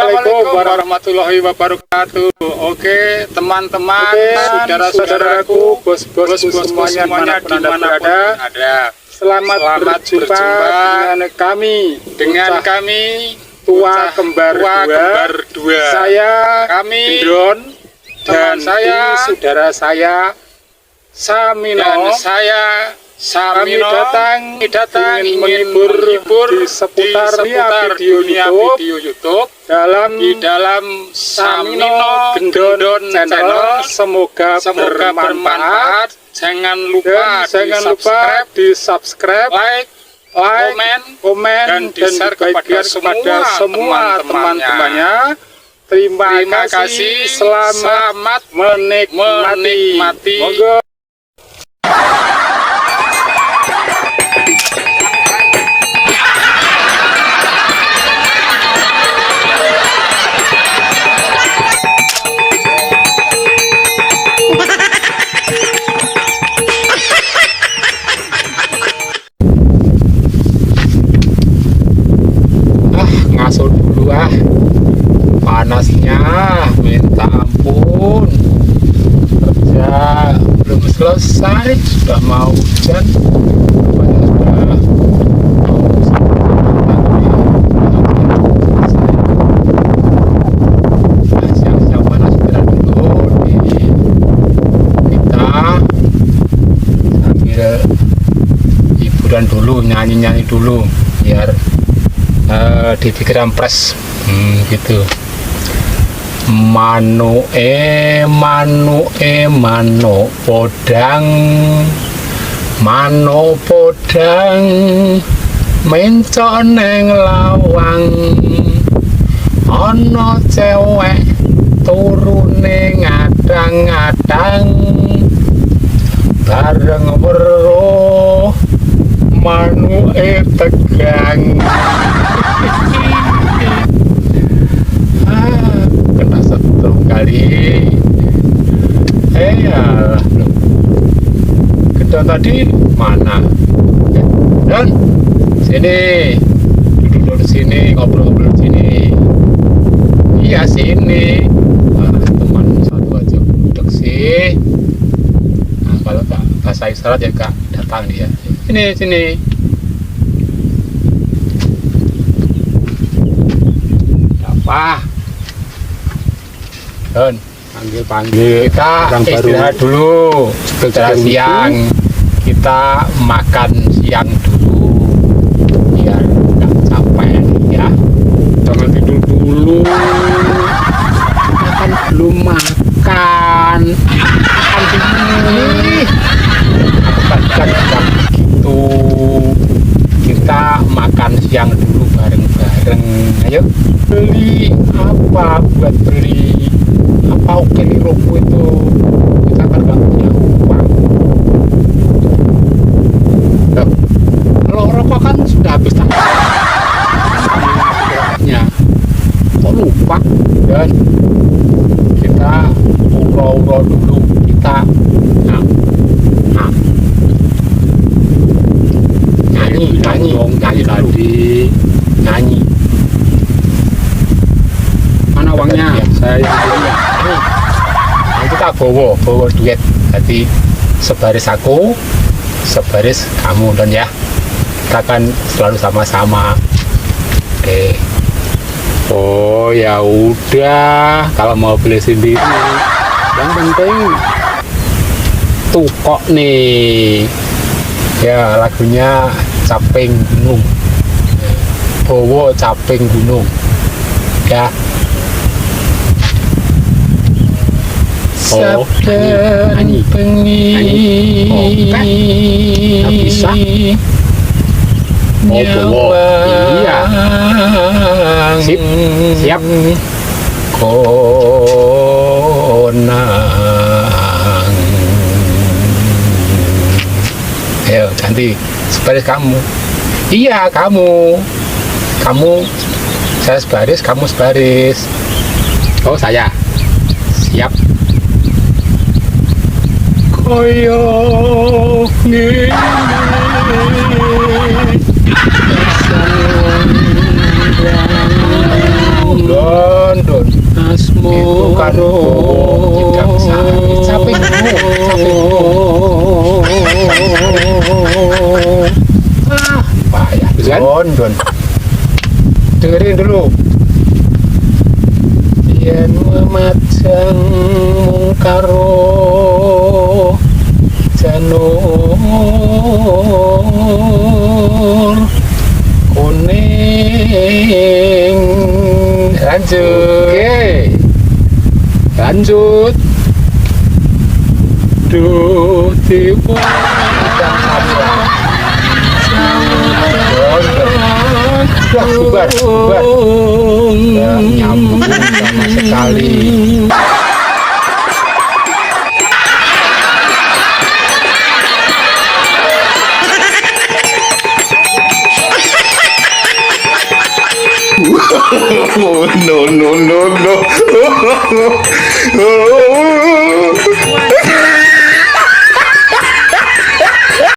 Assalamualaikum warahmatullahi wabarakatuh. Oke, teman-teman, saudara-saudaraku, bos-bos semuanya dimanapun Anda berada. Selamat berjumpa dengan kami Tua Kembar Dua. Kami Gendron dan saya saudara saya Samino. Dan saya Samino datang ingin menghibur di seputar video YouTube di dalam Samino Gendron Channel. Semoga bermanfaat. Jangan lupa di subscribe, like, komen, dan di-share kepada semua teman-temannya. Terima kasih. Selamat menikmati. Monggo. Ngasuh dulu panasnya minta ampun, kerja belum selesai sudah mau hujan. Siang-siang panas berat dulu kita sambil hiburan dulu, nyanyi dulu biar di pikiran pres gitu. Mano podang mencok neng lawang, ana cewek turune ngadang-ngadang bareng weruh manuke tegang. Kena setrum kali. Alah, belum. Gedon tadi mana? Dan sini, duduk sini, ngobrol-ngobrol sini. Iya sini. Teman satu aja duduk sih. Nah, kalau Kak bahasa isyarat ya Kak datang dia. Sini. Apa? Don, panggil kita istirahat dulu. Setelah siang kita makan siang dulu biar nggak capek ya. Jangan tidur dulu. Kan belum makan. Makan dulu. Bukan gitu. Kita makan siang dulu bareng-bareng. Ayo. Beli apa buat beli apa oke rokok itu, kita kan nggak punya uang. Kalau rokok kan sudah habis tanggalnya, kok lupa. Dan kita uro dulu, kita nyanyi tadi. Mana uangnya? Saya itu tak bawa duit. Jadi sebaris aku, sebaris kamu, dan ya kita kan selalu sama-sama. Oke. Oh ya udah, kalau mau beli sendiri, yang penting tukok nih. Ya lagunya Caping Gunung. Bowo Caping Gunung. Ya. Sabdan pengi bisa iya siap konang. Ayo ganti sebaris kamu. Iya kamu saya sebaris, kamu sebaris. Oh saya siap. Koyo ngene itu kan tidak bisa capek payah Don dengerin dulu yen memajang mungkaro janur kuning lanjut duh tiba bubar nyambung sama sekali no, no, no, no.